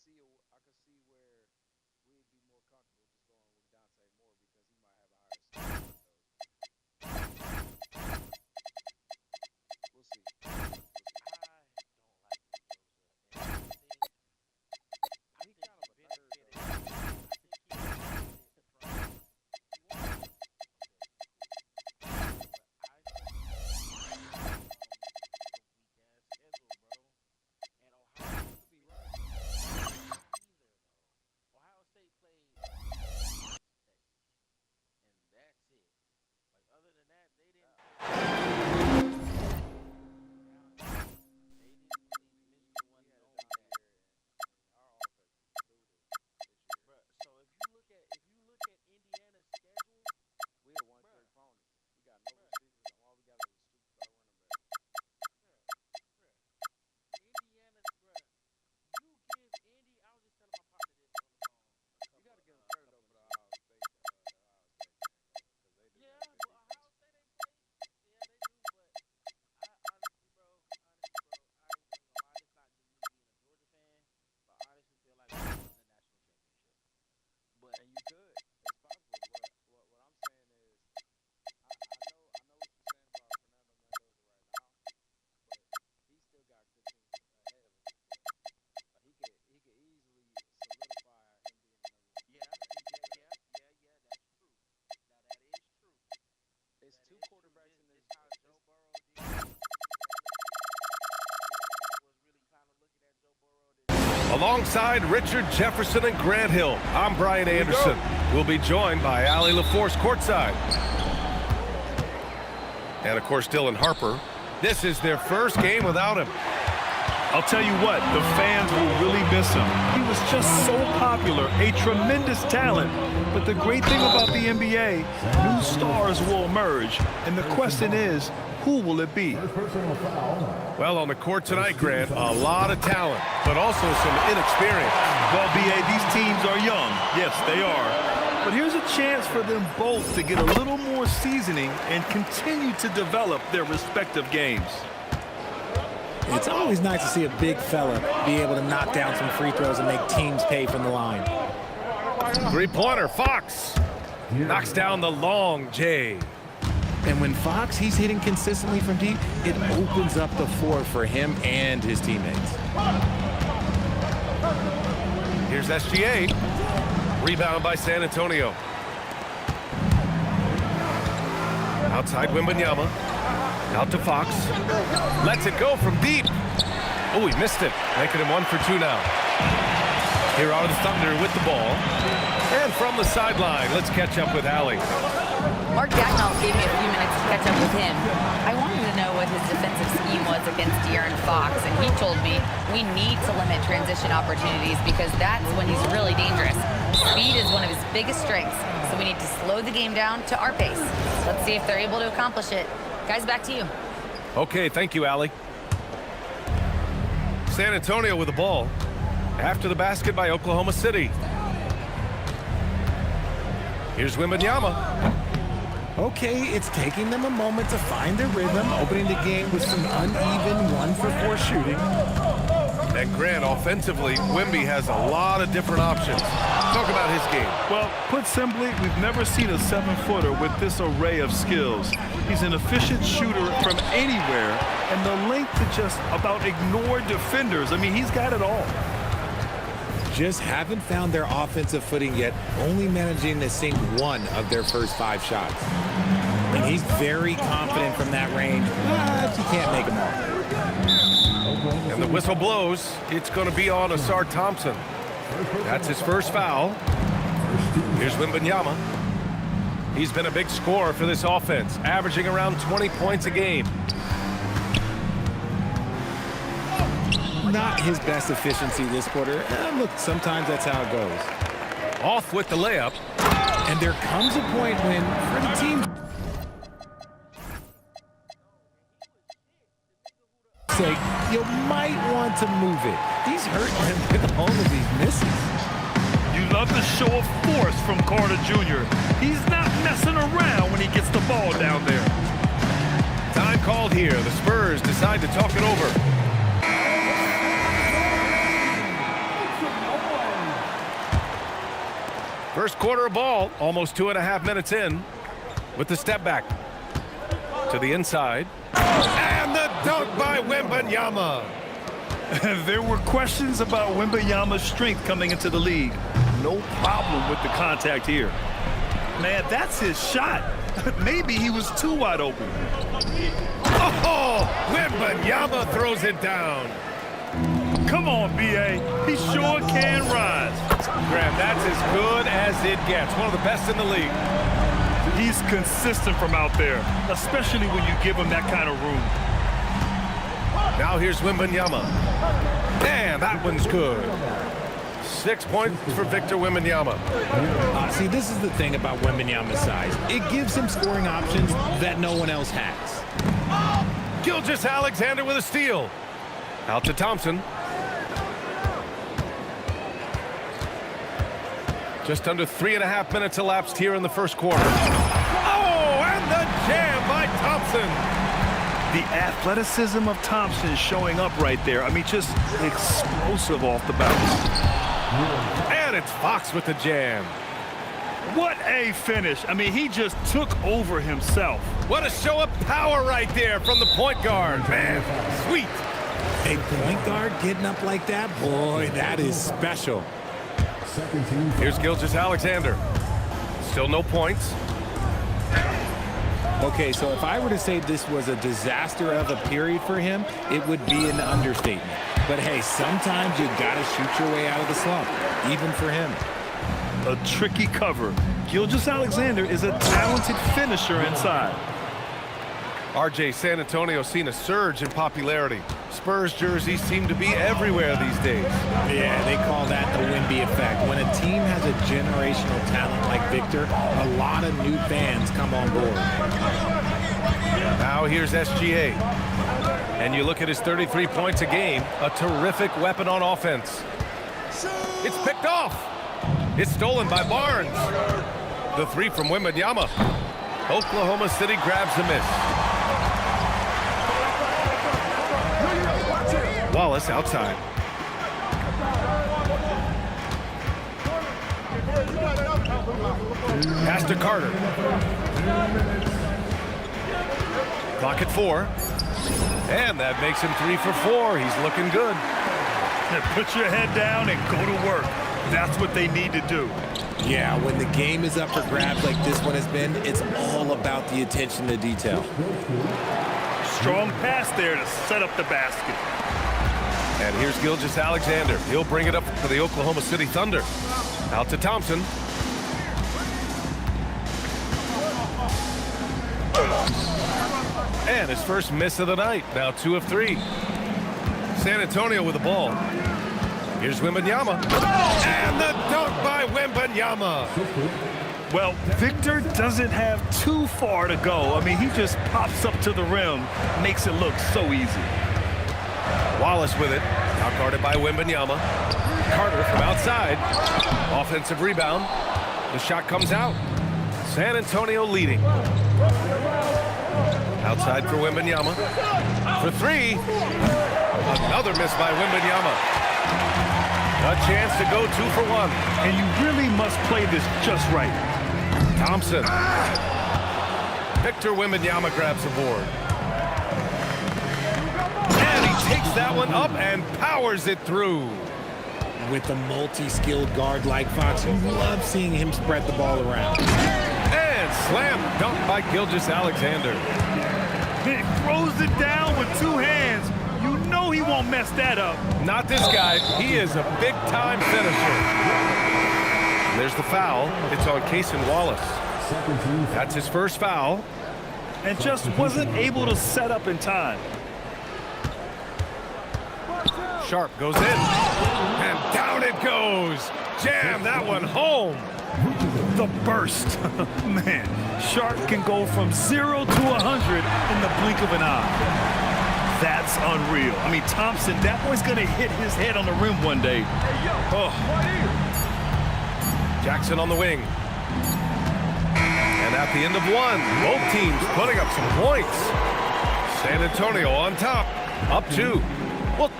I could see where we'd be more comfortable just going with Dante Moore because he might have a higher ceiling than those. We'll see. I He don't kind of a like third Mendoza, though. and I think he benefited from. You want him? Okay, cool. But I think weak ass schedule, bro. And Ohio You could be State right. either though. Ohio State played State, and that's it. Like other than that, they didn't play talented. They didn't really. Michigan We wasn't had it known down that. here, and our offense is doo-doo this year. Bruh, so if you look at Indiana's schedule, We a one-trick bruh, pony. We got no bruh, receivers, and all we got is a superstar running back. bruh, bruh, Indiana's bruh. You give Indy. I was just telling my partner this on the phone You got to give him credit though couple for minutes ago. The Ohio State game though, because they do Yeah, got a good but defense. Ohio State ain't played. Yeah, they do, but I honestly, bro, I ain't even gonna lie. This not just me being a Georgia fan, but I honestly feel like we can win the national championship. But And you could. It's possible. What I'm saying is, I know what you're saying about Fernando Mendoza right now, but he still got good teams ahead of him as well. Like he could easily solidify him being the yeah, number one quarterback. yeah, that's true. Now that is true. It's That two is true. quarterbacks in This this. how Joe Burrow did it in Yeah, niggas was really kind of looking at Joe Burrow Alongside Richard Jefferson and Grant Hill, I'm Brian Anderson. We'll be joined by Allie LaForce courtside. And of course, Dylan Harper. This is their first game without him. I'll tell you what, the fans will really miss him. He was just so popular, a tremendous talent. But the great thing about the NBA, new stars will emerge. And the question is, who will it be? Well, on the court tonight, Grant, a lot of talent, but also some inexperience. Well, B.A., these teams are young. Yes, they are. But here's a chance for them both to get a little more seasoning and continue to develop their respective games. It's always nice to see a big fella be able to knock down some free throws and make teams pay from the line. Three-pointer, Fox knocks down the long J. And when Fox, he's hitting consistently from deep, it opens up the floor for him and his teammates. Here's SGA. Rebound by San Antonio. Outside Wembanyama. Out to Fox. Lets it go from deep. Oh, he missed it. Making him 1 for 2 now. Here are the Thunder with the ball. And from the sideline, let's catch up with Allie. Mark Dagnall gave me a few minutes to catch up with him. I wanted to know what his defensive scheme was against De'Aaron Fox, and he told me we need to limit transition opportunities because that's when he's really dangerous. Speed is one of his biggest strengths, so we need to slow the game down to our pace. Let's see if they're able to accomplish it. Guys, back to you. Okay, thank you, Allie. San Antonio with the ball. After the basket by Oklahoma City. Here's Wembanyama. Okay, it's taking them a moment to find their rhythm, opening the game with some uneven 1 for 4 shooting. And Grant, offensively, Wemby has a lot of different options. Talk about his game. Well, put simply, we've never seen a 7-footer with this array of skills. He's an efficient shooter from anywhere, and the length to just about ignore defenders. I mean, he's got it all. Just haven't found their offensive footing yet, only managing to sink 1 of their first 5 shots. And he's very confident from that range, but you can't make him all. And the whistle blows. It's going to be on Asar Thompson. That's his first foul. Here's Wembanyama. He's been a big scorer for this offense, averaging around 20 points a game. Not his best efficiency this quarter. Look, sometimes that's how it goes. Off with the layup. And there comes a point when, for the team sake, you might want to move it. He's hurting him with all of these misses. You love the show of force from Carter Jr. He's not messing around when he gets the ball down there. Time called here. The Spurs decide to talk it over. First quarter of ball, almost 2.5 minutes in, with the step back to the inside. And the dunk by Wembanyama. There were questions about Wembanyama's strength coming into the league. No problem with the contact here. Man, that's his shot. Maybe he was too wide open. Oh, Wembanyama throws it down. Come on, B.A. He sure can rise. Graham, that's as good as it gets. One of the best in the league. He's consistent from out there, especially when you give him that kind of room. Now here's Wembanyama. And that one's good. 6 points for Victor Wembanyama. See, this is the thing about Wembanyama's size. It gives him scoring options that no one else has. Gilgeous-Alexander with a steal. Out to Thompson. Just under 3.5 minutes elapsed here in the first quarter. Oh, and the jam by Thompson. The athleticism of Thompson showing up right there. I mean, just explosive off the bounce. And it's Fox with the jam. What a finish. I mean, he just took over himself. What a show of power right there from the point guard. Man, sweet. A point guard getting up like that, boy, that is special. Here's Gilgeous-Alexander. Still no points. Okay, so if I were to say this was a disaster of a period for him, it would be an understatement. But hey, sometimes you gotta shoot your way out of the slump, even for him. A tricky cover. Gilgeous-Alexander is a talented finisher inside. RJ, San Antonio's seen a surge in popularity. Spurs jerseys seem to be everywhere these days. Yeah, they call that the Wemby effect. When a team has a generational talent like Victor, a lot of new fans come on board. Now here's SGA. And you look at his 33 points a game, a terrific weapon on offense. It's picked off. It's stolen by Barnes. The three from Wembanyama. Oklahoma City grabs the miss. Wallace outside. Pass to Carter. Clock at 4. And that makes him 3 for 4. He's looking good. Put your head down and go to work. That's what they need to do. Yeah, when the game is up for grabs like this one has been, it's all about the attention to detail. Strong pass there to set up the basket. And here's Gilgeous-Alexander. He'll bring it up for the Oklahoma City Thunder. Out to Thompson. And his first miss of the night. Now 2 of 3. San Antonio with the ball. Here's Wembanyama. And the dunk by Wembanyama. Well, Victor doesn't have too far to go. I mean, he just pops up to the rim, makes it look so easy. Wallace with it. Now guarded by Wembanyama. Carter from outside. Offensive rebound. The shot comes out. San Antonio leading. Outside for Wembanyama. For 3. Another miss by Wembanyama. A chance to go 2 for 1. And you really must play this just right. Thompson. Victor Wembanyama grabs the board. And he takes that one up and powers it through. With a multi-skilled guard like Fox, you love seeing him spread the ball around. And slam dunk by Gilgeous-Alexander. He throws it down with 2 hands. You know he won't mess that up. Not this guy. He is a big-time finisher. And there's the foul. It's on Cason Wallace. That's his first foul. And just wasn't able to set up in time. Sharp goes in. And down it goes. Jam that one home. The burst. Man, Sharp can go from 0 to 100 in the blink of an eye. That's unreal. I mean, Thompson, that boy's going to hit his head on the rim one day. Oh. Jackson on the wing. And at the end of 1, both teams putting up some points. San Antonio on top, up 2. Well,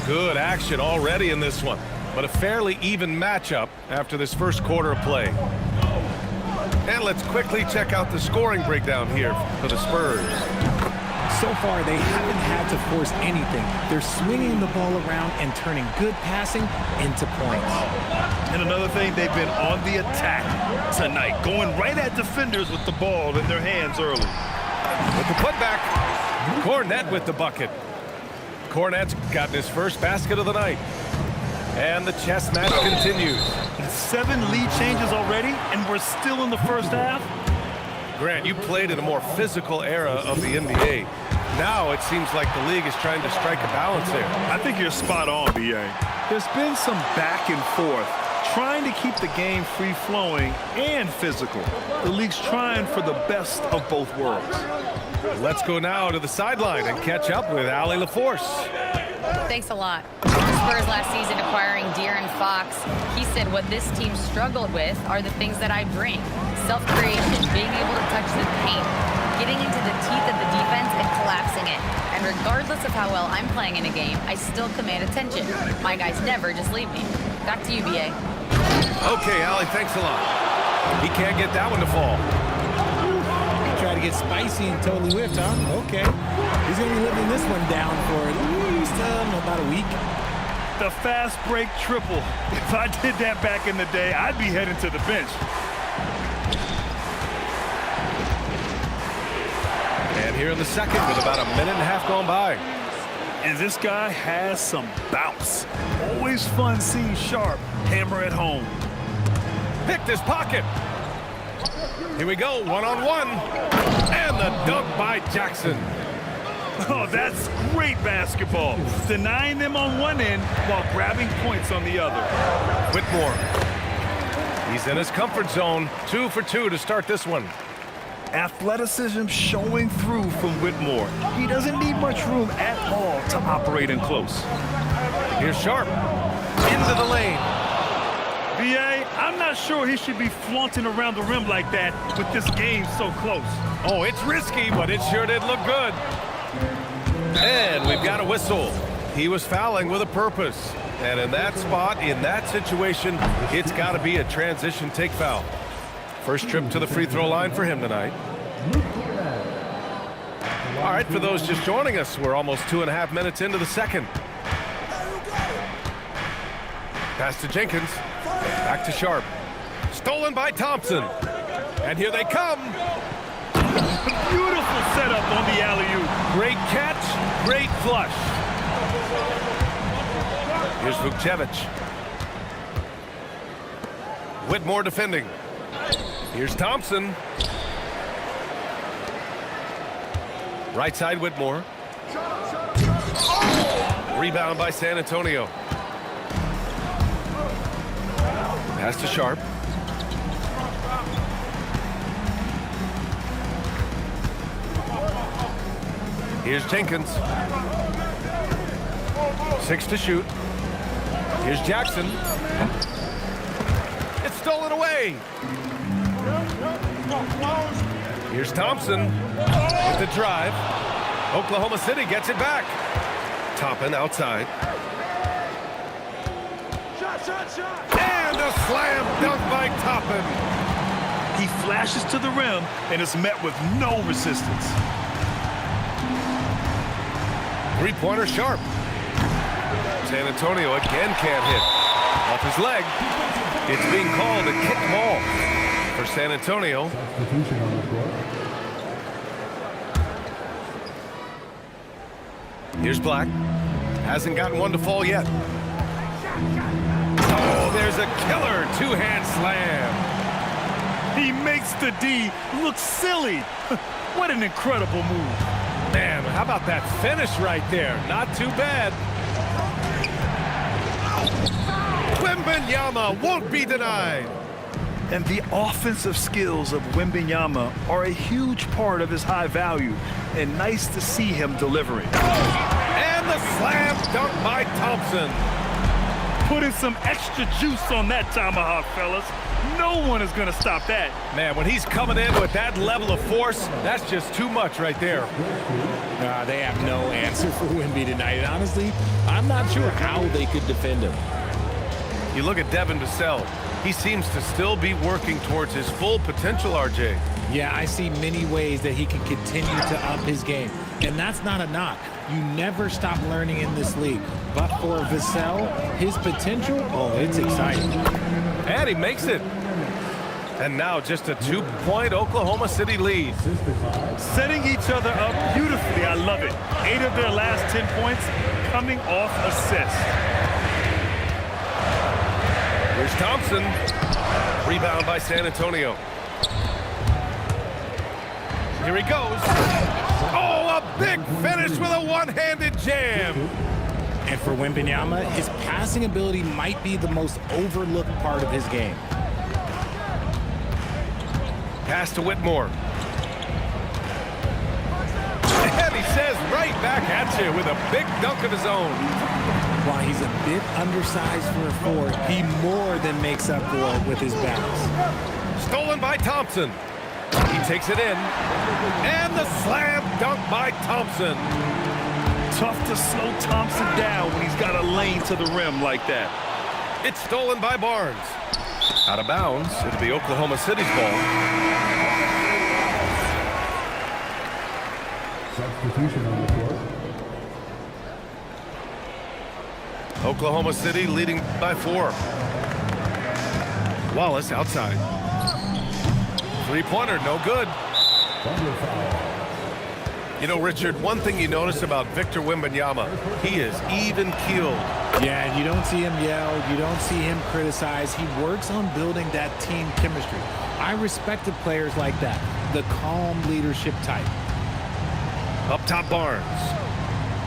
Good action already in this one, but a fairly even matchup after this first quarter of play. And let's quickly check out the scoring breakdown here for the Spurs. So far, they haven't had to force anything. They're swinging the ball around and turning good passing into points. And another thing, they've been on the attack tonight, going right at defenders with the ball in their hands early. With the putback, Cornette with the bucket. Cornette's gotten his first basket of the night. And the chess match continues. 7 lead changes already, and we're still in the first half. Grant, you played in a more physical era of the NBA. Now it seems like the league is trying to strike a balance there. I think you're spot on, B.A. There's been some back and forth, trying to keep the game free-flowing and physical. The league's trying for the best of both worlds. Let's go now to the sideline and catch up with Allie LaForce. Thanks a lot. Spurs last season acquiring De'Aaron Fox. He said what this team struggled with are the things that I bring. Self-creation, being able to touch the paint, getting into the teeth of the defense and collapsing it. And regardless of how well I'm playing in a game, I still command attention. My guys never just leave me. Back to you, B.A. Okay, Allie, thanks a lot. He can't get that one to fall. Try to get spicy and totally whiffed, huh? Okay. He's going to be living this one down for at least about a week. The fast break triple. If I did that back in the day, I'd be heading to the bench. And here in the second with about a minute and a half gone by. And this guy has some bounce. Always fun seeing Sharp hammer at home. Picked his pocket. Here we go, one-on-one. And the dunk by Jackson. Oh, that's great basketball. Denying them on one end while grabbing points on the other. Whitmore. He's in his comfort zone. 2 for 2 to start this one. Athleticism showing through from Whitmore. He doesn't need much room at all to operate in close. Here's Sharp. Into the lane. B.A., I'm not sure he should be flaunting around the rim like that with this game so close. Oh, it's risky, but it sure did look good. And we've got a whistle. He was fouling with a purpose. And in that spot, in that situation, it's got to be a transition take foul. First trip to the free throw line for him tonight. All right, for those just joining us, we're almost 2.5 minutes into the second. Pass to Jenkins. Back to Sharp. Stolen by Thompson. And here they come. Beautiful setup on the alley-oop. Great catch, great flush. Here's Vukcevic. Whitmore defending. Here's Thompson. Right side Whitmore. Rebound by San Antonio. Pass to Sharp. Here's Jenkins. 6 to shoot. Here's Jackson. It's stolen away. Here's Thompson with the drive. Oklahoma City gets it back. Toppin outside. And a slam dunk by Toppin. He flashes to the rim and is met with no resistance. Three-pointer Sharp. San Antonio again can't hit. Off his leg. It's being called a kick ball for San Antonio. Here's Black. Hasn't gotten one to fall yet. Oh, there's a killer two-hand slam. He makes the D look silly. What an incredible move. Man, how about that finish right there? Not too bad. Wembanyama won't be denied. And the offensive skills of Wembanyama are a huge part of his high value, and nice to see him delivering. And the slam dunk by Thompson. Putting some extra juice on that tomahawk, fellas. No one is going to stop that. Man, when he's coming in with that level of force, that's just too much right there. They have no answer for Wemby tonight. And honestly, I'm not sure how they could defend him. You look at Devin Vassell. He seems to still be working towards his full potential, RJ. Yeah, I see many ways that he can continue to up his game. And that's not a knock. You never stop learning in this league. But for Vassell, his potential, oh, it's exciting. And he makes it. And now just a 2-point Oklahoma City lead. Setting each other up beautifully. I love it. 8 of their last 10 points coming off assists. Here's Thompson. Rebound by San Antonio. Here he goes. Oh, a big finish with a one-handed jam. And for Wembanyama, his passing ability might be the most overlooked part of his game. Pass to Whitmore. And he says right back at you with a big dunk of his own. While he's a bit undersized for a forward, he more than makes up for it with his bounce. Stolen by Thompson. He takes it in. And the slam dunk by Thompson. Tough to slow Thompson down when he's got a lane to the rim like that. It's stolen by Barnes. Out of bounds. It'll be Oklahoma City's ball. Substitution on the court. Oklahoma City leading by 4. Wallace outside. Three-pointer, no good. You know, Richard, one thing you notice about Victor Wembanyama, he is even-keeled. Yeah, and you don't see him yell. You don't see him criticize. He works on building that team chemistry. I respected players like that, the calm leadership type. Up top, Barnes.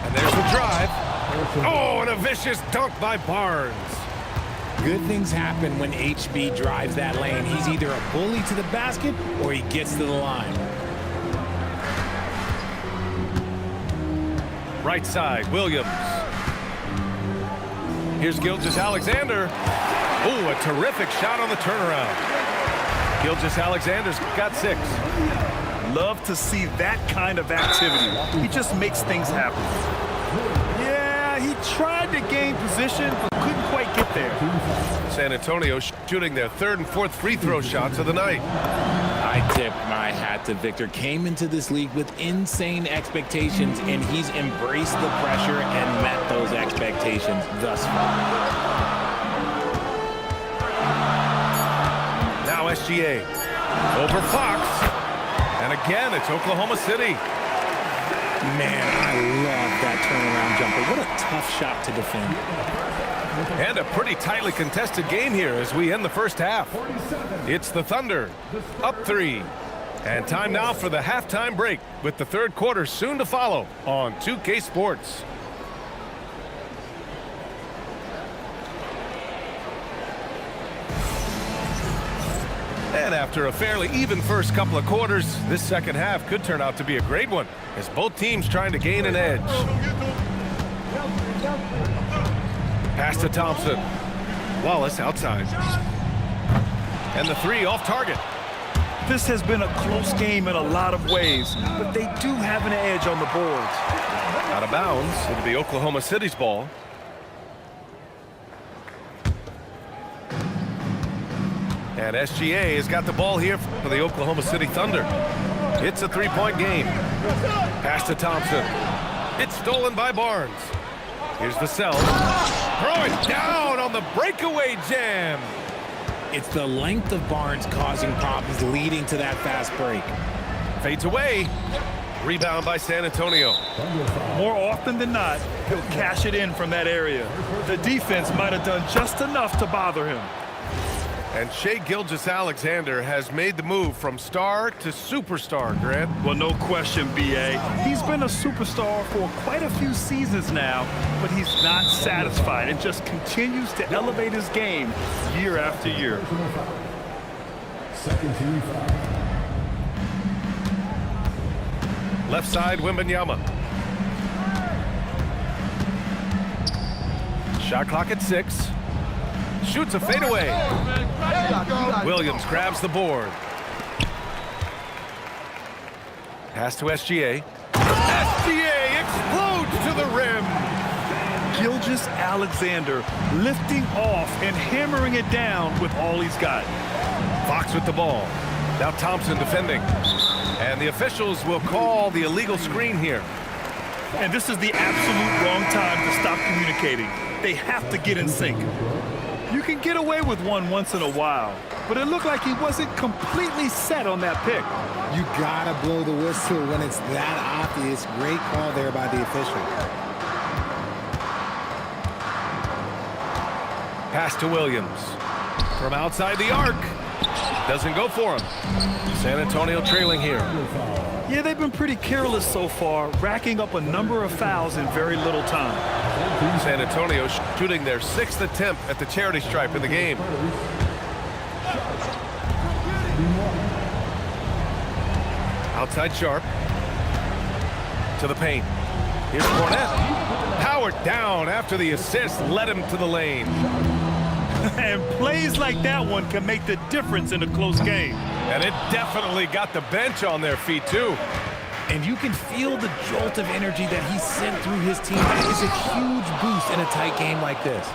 And there's the drive. Oh, and a vicious dunk by Barnes. Good things happen when HB drives that lane. He's either a bully to the basket or he gets to the line. Right side, Williams. Here's Gilgeous-Alexander. Oh, a terrific shot on the turnaround. Gilgeous-Alexander's got 6. Love to see that kind of activity. He just makes things happen. Yeah, he tried to gain position, but couldn't quite get there. San Antonio shooting their 3rd and 4th free throw shots of the night. I tip my hat to Victor. Came into this league with insane expectations, and he's embraced the pressure and met those expectations thus far. Now SGA over Fox. And again, it's Oklahoma City. Man, I love that turnaround jumper. What a tough shot to defend. And a pretty tightly contested game here as we end the first half. It's the Thunder, up 3. And time now for the halftime break with the 3rd quarter soon to follow on 2K Sports. And after a fairly even first couple of quarters, this second half could turn out to be a great one as both teams trying to gain an edge. Pass to Thompson. Wallace outside. And the 3 off target. This has been a close game in a lot of ways, but they do have an edge on the boards. Out of bounds. It'll be Oklahoma City's ball. And SGA has got the ball here for the Oklahoma City Thunder. It's a 3-point game. Pass to Thompson. It's stolen by Barnes. Here's Vassell. Throw it down on the breakaway jam. It's the length of Barnes causing problems leading to that fast break. Fades away. Rebound by San Antonio. More often than not, he'll cash it in from that area. The defense might have done just enough to bother him. And Shai Gilgeous-Alexander has made the move from star to superstar, Grant. Well, no question, B.A. He's been a superstar for quite a few seasons now, but he's not satisfied and just continues to elevate his game year after year. Second team foul. Left side, Wembanyama. Shot clock at 6. Shoots a fadeaway. Williams grabs the board. Pass to SGA. SGA explodes to the rim. Gilgeous Alexander lifting off and hammering it down with all he's got. Fox with the ball. Now Thompson defending. And the officials will call the illegal screen here. And this is the absolute wrong time to stop communicating. They have to get in sync. You can get away with one once in a while, but it looked like he wasn't completely set on that pick. You gotta blow the whistle when it's that obvious. Great call there by the official. Pass to Williams. From outside the arc. Doesn't go for him. San Antonio trailing here. Yeah, they've been pretty careless so far, racking up a number of fouls in very little time. San Antonio shooting their 6th attempt at the charity stripe in the game. Outside Sharp. To the paint. Here's Cornette. Powered down after the assist led him to the lane. And plays like that one can make the difference in a close game. And it definitely got the bench on their feet, too. And you can feel the jolt of energy that he sent through his team. That is a huge boost in a tight game like this.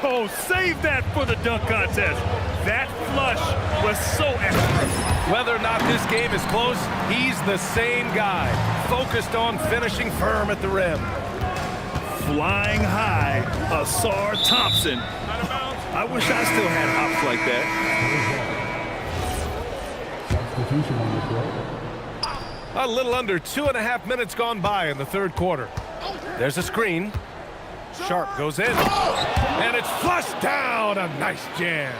Oh, save that for the dunk contest. That flush was so excellent. Whether or not this game is close, he's the same guy, focused on finishing firm at the rim. Flying high, Asar Thompson. I wish I still had hops like that. Substitution on the court. A little under 2.5 minutes gone by in the third quarter. There's a screen. Sharp goes in. And it's flushed down. A nice jam.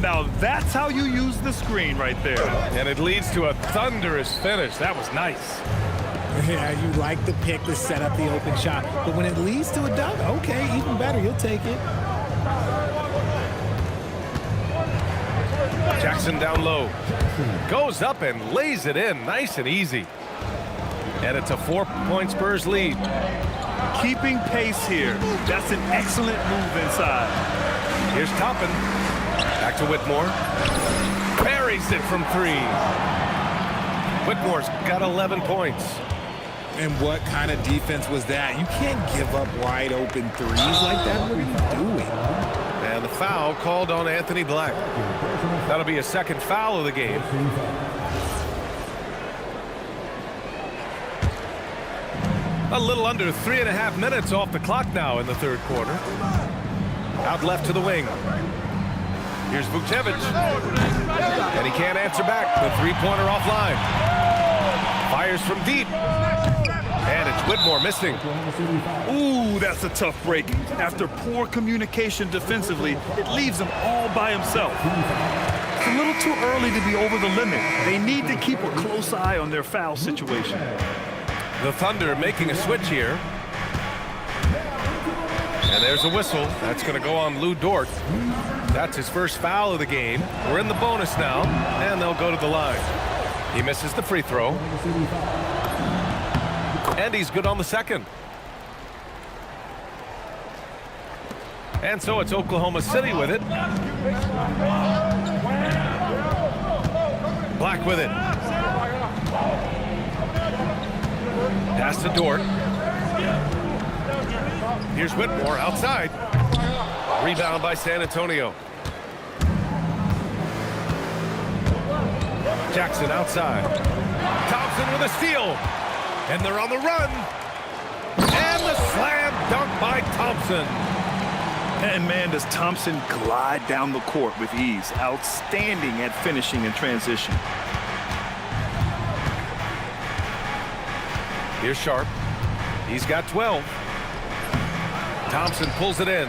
Now that's how you use the screen right there. And it leads to a thunderous finish. That was nice. Yeah, you like the pick to set up the open shot. But when it leads to a dunk, okay, even better. You'll take it. Jackson down low. Goes up and lays it in. Nice and easy. And it's a 4-point Spurs lead. Keeping pace here. That's an excellent move inside. Here's Toppin. Back to Whitmore. Buries it from 3. Whitmore's got 11 points. And what kind of defense was that? You can't give up wide open threes like that. What are you doing? And the foul called on Anthony Black. That'll be a second foul of the game. A little under 3.5 minutes off the clock now in the third quarter. Out left to the wing. Here's Vukcevic. And he can't answer back. The three-pointer offline. Fires from deep. And it's Whitmore missing. Ooh, that's a tough break. After poor communication defensively, it leaves him all by himself. It's a little too early to be over the limit. They need to keep a close eye on their foul situation. The Thunder making a switch here. And there's a whistle. That's going to go on Lou Dort. That's his first foul of the game. We're in the bonus now, and they'll go to the line. He misses the free throw. And he's good on the second. And so it's Oklahoma City with it. Black with it. Pass to Dort. Here's Whitmore outside. Rebound by San Antonio. Jackson outside. Thompson with a steal. And they're on the run. And the slam dunk by Thompson. And man, does Thompson glide down the court with ease. Outstanding at finishing in transition. Here's Sharp. He's got 12. Thompson pulls it in.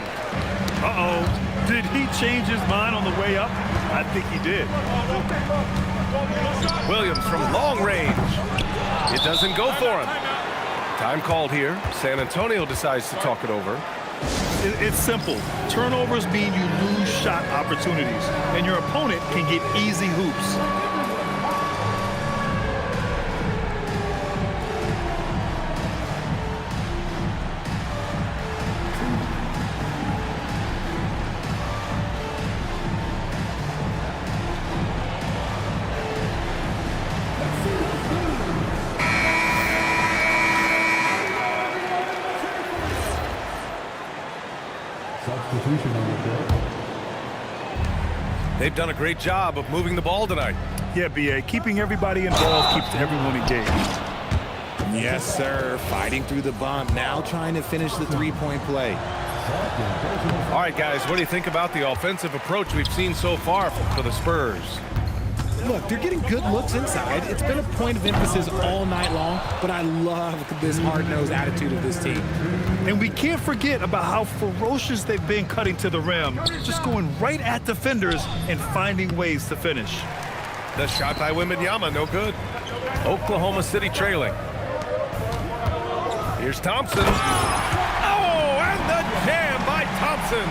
Uh-oh. Did he change his mind on the way up? I think he did. Williams from long range. It doesn't go for him. Time called here. San Antonio decides to talk it over. It's simple. Turnovers mean you lose shot opportunities, and your opponent can get easy hoops. substitution on the play. They've done a great job of moving the ball tonight. Yeah, B.A. Keeping everybody involved keeps everyone engaged. Yes, sir. Fighting through the bump. Now trying to finish the three-point play. All right, guys, what do you think about the offensive approach we've seen so far for the Spurs? Look, they're getting good looks inside. It's been a point of emphasis all night long, but I love this hard-nosed attitude of this team. And we can't forget about how ferocious they've been cutting to the rim, just going right at defenders and finding ways to finish. The shot by Wembanyama, no good. Oklahoma City trailing. Here's Thompson. Oh, and the jam by Thompson.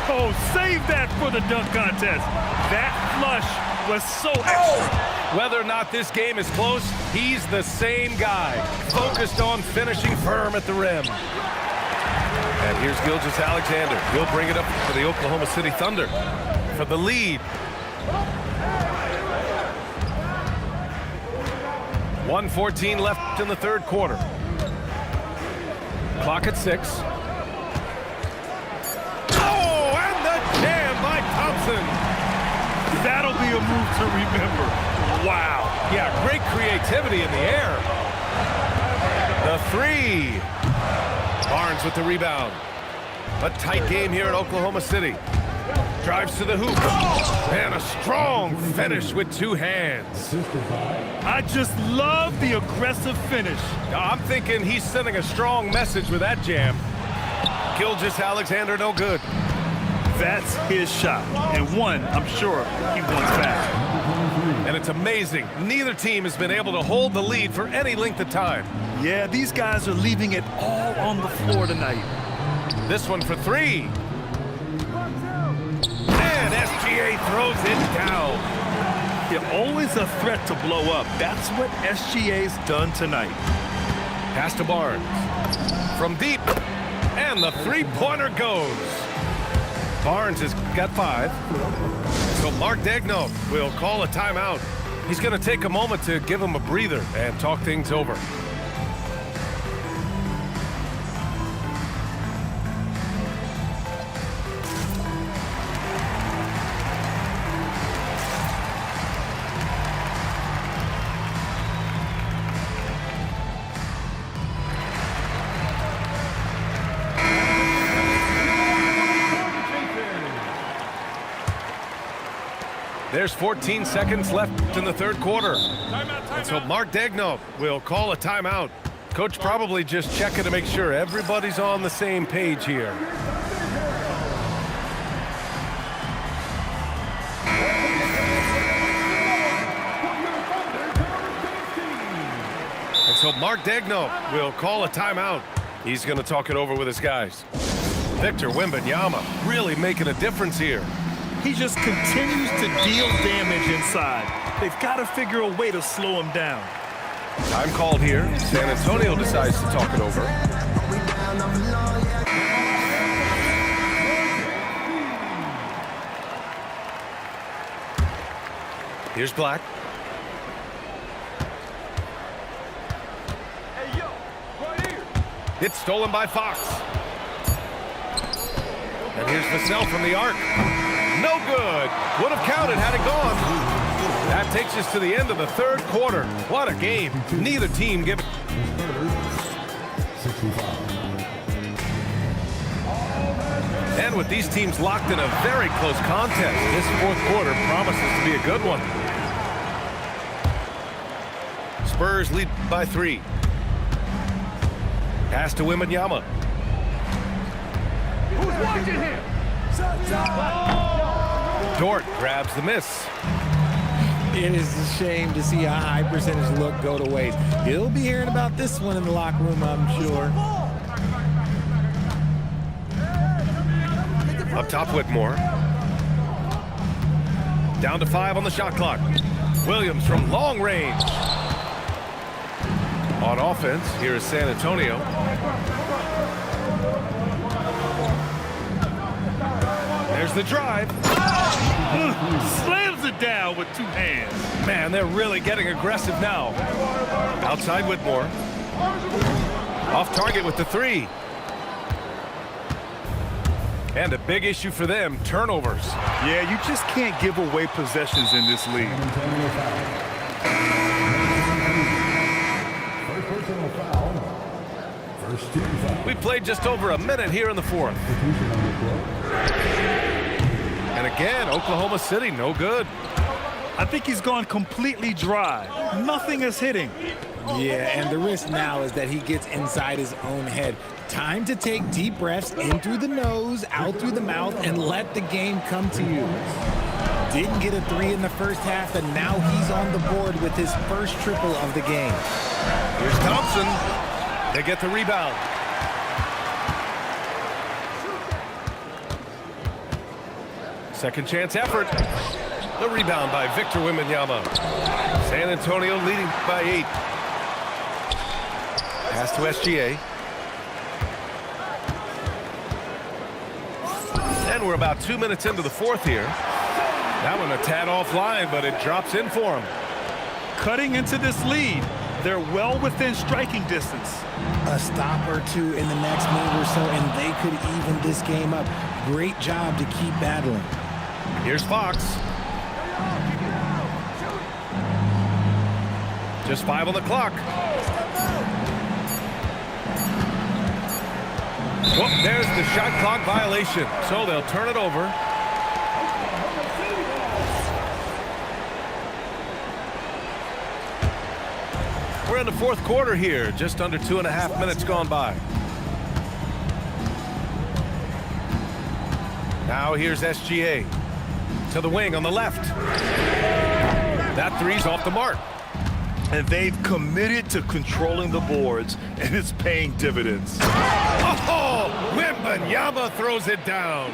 Oh, save that for the dunk contest. That flush was so extra. Whether or not this game is close, he's the same guy, focused on finishing firm at the rim. And here's Gilgeous-Alexander. He'll bring it up for the Oklahoma City Thunder for the lead. 1:14 left in the third quarter. Clock at 6. Oh, and the jam by Thompson. That'll be a move to remember. Wow. Yeah, great creativity in the air. The three. Barnes with the rebound. A tight game here in Oklahoma City. Drives to the hoop. And a strong finish with two hands. I just love the aggressive finish. I'm thinking he's sending a strong message with that jam. Gilgeous-Alexander, no good. That's his shot, and one I'm sure he wants back. And it's amazing. Neither team has been able to hold the lead for any length of time. Yeah, these guys are leaving it all on the floor tonight. This one for three. And SGA throws it down. They're always a threat to blow up. That's what SGA's done tonight. Pass to Barnes. From deep. And the three-pointer goes. Barnes has got 5. So Mark Daigneault will call a timeout. He's going to take a moment to give him a breather and talk things over. There's 14 seconds left in the third quarter. And so Mark Daigneault will call a timeout. Coach probably just checking to make sure everybody's on the same page here. And so Mark Daigneault will call a timeout. He's going to talk it over with his guys. Victor Wembanyama really making a difference here. He just continues to deal damage inside. They've got to figure a way to slow him down. Time called here. San Antonio decides to talk it over. Here's Black. Hey, yo, right here. It's stolen by Fox. And here's Vassell from the arc. No good. Would have counted had it gone. That takes us to the end of the third quarter. What a game. Neither team give. 65. And with these teams locked in a very close contest, this fourth quarter promises to be a good one. Spurs lead by 3. Pass to Wembanyama. Who's watching him? Dort grabs the miss. It is a shame to see a high percentage look go to waste. He'll be hearing about this one in the locker room, I'm sure. Up top, Whitmore. Down to 5 on the shot clock. Williams from long range. On offense, here is San Antonio. There's the drive. Slams it down with 2 hands. Man, they're really getting aggressive now. Outside Whitmore. Off target with the 3. And a big issue for them, turnovers. Yeah, you just can't give away possessions in this league. Antonio foul. First personal foul. First team foul. We played just over a minute here in the fourth. Substitution on the court. And again, Oklahoma City, no good. I think he's gone completely dry. Nothing is hitting. Yeah, and the risk now is that he gets inside his own head. Time to take deep breaths in through the nose, out through the mouth, and let the game come to you. Didn't get a 3 in the first half, and now he's on the board with his first triple of the game. Here's Thompson. They get the rebound. Second chance effort. The rebound by Victor Wembanyama. San Antonio leading by 8. Pass to SGA. And we're about 2 minutes into the fourth here. That one a tad offline, but it drops in for him. Cutting into this lead. They're well within striking distance. A stop or two in the next move or so, and they could even this game up. Great job to keep battling. Here's Fox. Just 5 on the clock. Whoop, there's the shot clock violation. So they'll turn it over. We're in the fourth quarter here. Just under 2.5 minutes gone by. Now here's SGA. To the wing on the left. That three's off the mark. And they've committed to controlling the boards, and it's paying dividends. Oh, Wembanyama throws it down.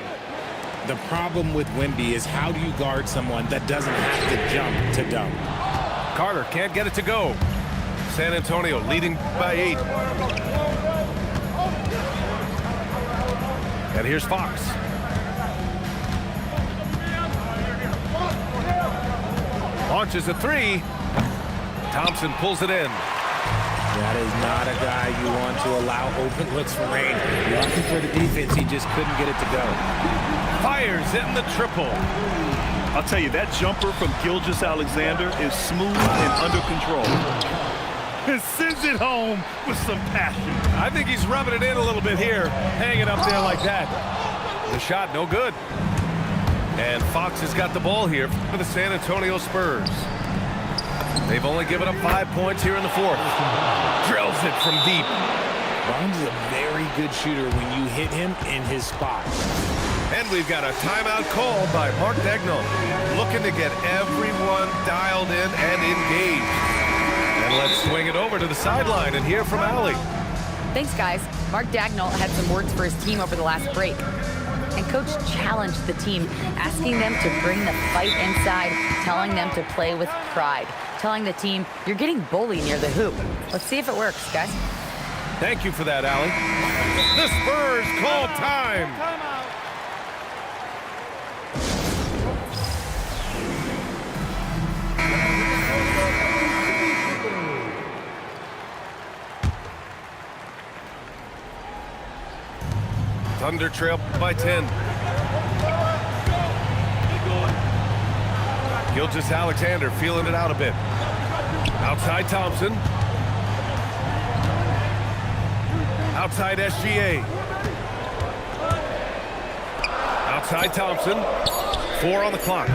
The problem with Wemby is how do you guard someone that doesn't have to jump to dunk? Carter can't get it to go. San Antonio leading by 8. And here's Fox. Launches a 3. Thompson pulls it in. That is not a guy you want to allow open looks for rain. Lucky for the defense, he just couldn't get it to go. Fires in the triple. I'll tell you, that jumper from Gilgeous-Alexander is smooth and under control. And sends it home with some passion. I think he's rubbing it in a little bit here, hanging up there like that. The shot, no good. And Fox has got the ball here for the San Antonio Spurs. They've only given up 5 points here in the fourth. Drills it from deep. Barnes is a very good shooter when you hit him in his spot. And we've got a timeout called by Mark Dagnall, looking to get everyone dialed in and engaged. And let's swing it over to the sideline and hear from Allie. Thanks, guys. Mark Dagnall had some words for his team over the last break. And Coach challenged the team, asking them to bring the fight inside, telling them to play with pride, telling the team, you're getting bullied near the hoop. Let's see if it works, guys. Thank you for that, Allie. The Spurs call time. Thunder trail by 10. Gilgeous-Alexander feeling it out a bit. Outside Thompson. Outside SGA. Outside Thompson. 4 on the clock.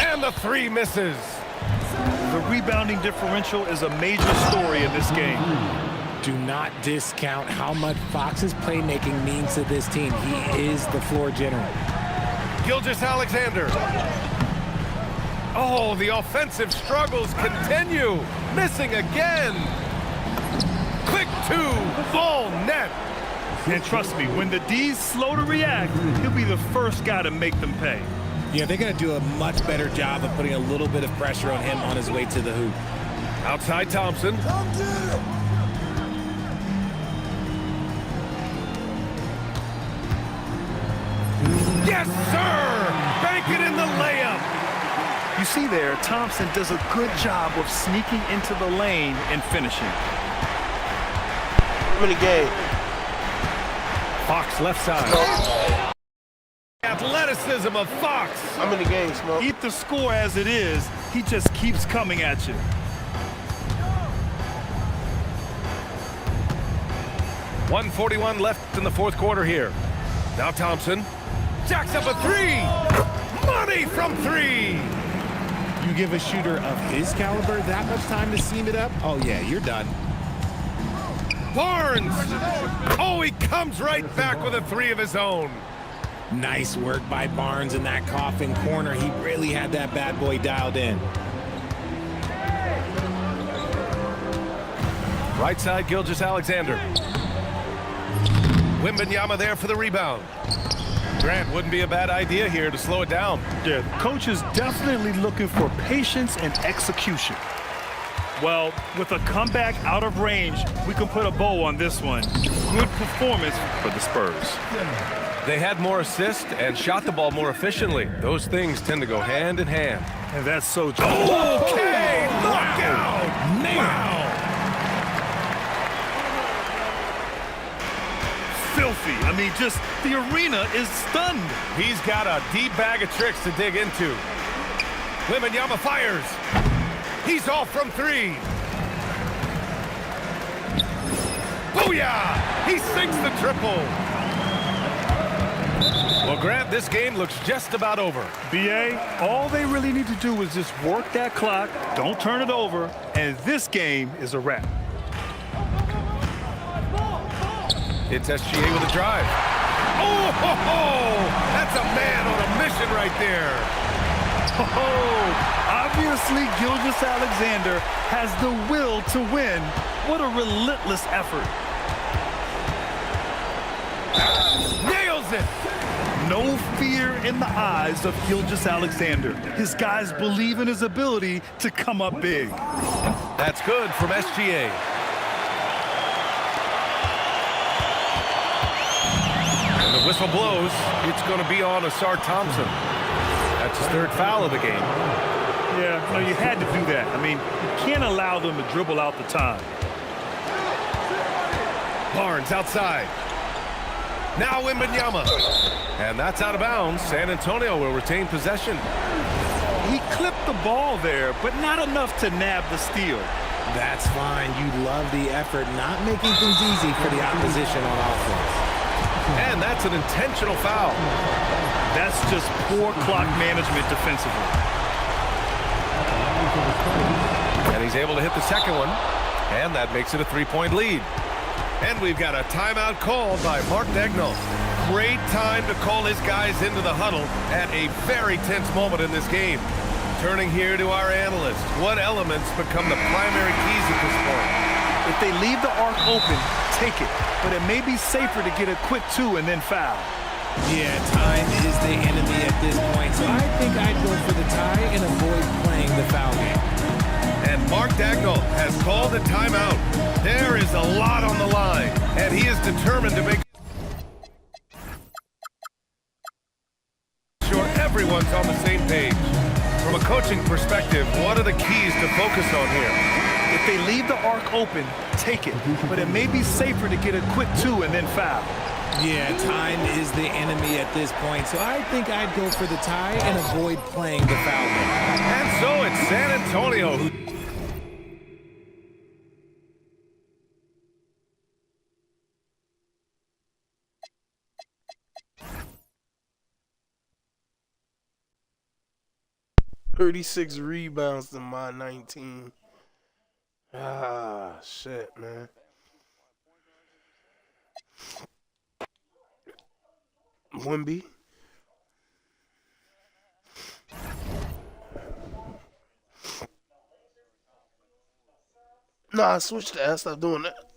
And the 3 misses. The rebounding differential is a major story in this game. Do not discount how much Fox's playmaking means to this team. He is the floor general. Gilgeous-Alexander. Oh, the offensive struggles continue. Missing again. Quick 2, all net. And trust me, when the D's slow to react, he'll be the first guy to make them pay. Yeah, they're going to do a much better job of putting a little bit of pressure on him on his way to the hoop. Outside Thompson. Yes, sir! Bank it in the layup. You see there, Thompson does a good job of sneaking into the lane and finishing. Really gay. Fox left side. Athleticism of Fox. How many games, Smoke? Eat the score as it is. He just keeps coming at you. .141 left in the fourth quarter here. Now Thompson jacks up a three. Money from three. You give a shooter of his caliber that much time to seam it up? Oh, yeah, you're done. Barnes. Oh, he comes right back with a three of his own. Nice work by Barnes in that coffin corner. He really had that bad boy dialed in. Right side, Gilgeous-Alexander. Wembanyama there for the rebound. Grant, wouldn't be a bad idea here to slow it down. Yeah, the coach is definitely looking for patience and execution. Well, with a comeback out of range, we can put a bow on this one. Good performance for the Spurs. They had more assists and shot the ball more efficiently. Those things tend to go hand in hand. And that's so true. Okay, knockout! Wow. Filthy. I mean, just the arena is stunned. He's got a deep bag of tricks to dig into. Wembanyama fires. He's off from three. Booyah! He sinks the triple. Well, Grant, this game looks just about over. BA, all they really need to do is just work that clock, don't turn it over, and this game is a wrap. It's SGA with a drive. Oh, ho, ho! That's a man on a mission right there. Oh, obviously Gilgeous-Alexander has the will to win. What a relentless effort. Nails it. No fear in the eyes of Gilgeous-Alexander. His guys believe in his ability to come up big. That's good from SGA. And the whistle blows. It's going to be on Asar Thompson. That's his third foul of the game. Yeah, no, you had to do that. I mean, you can't allow them to dribble out the time. Barnes outside. Now Wembanyama. And that's out of bounds. San Antonio will retain possession. He clipped the ball there, but not enough to nab the steal. That's fine. You love the effort, not making things easy for the opposition on offense. And that's an intentional foul. That's just poor clock management defensively. And he's able to hit the second one. And that makes it a three-point lead. And we've got a timeout called by Mark Daigneault. Great time to call his guys into the huddle at a very tense moment in this game. Turning here to our analyst. What elements become the primary keys at this point? If they leave the arc open, take it. But it may be safer to get a quick two and then foul. Yeah, time is the enemy at this point, so I think I'd go for the tie and avoid playing the foul game. And Mark Daigneault has called a timeout. There is a lot on the line, and he is determined to make sure everyone's on the same page. From a coaching perspective, what are the keys to focus on here? If they leave the arc open, take it. But it may be safer to get a quick two and then foul. Yeah, time is the enemy at this point, so I think I'd go for the tie and avoid playing the foul game. And so it's San Antonio who... "36 rebounds to my 19. Ah, shit, man. Wemby. Nah, I switched that. Stop doing that.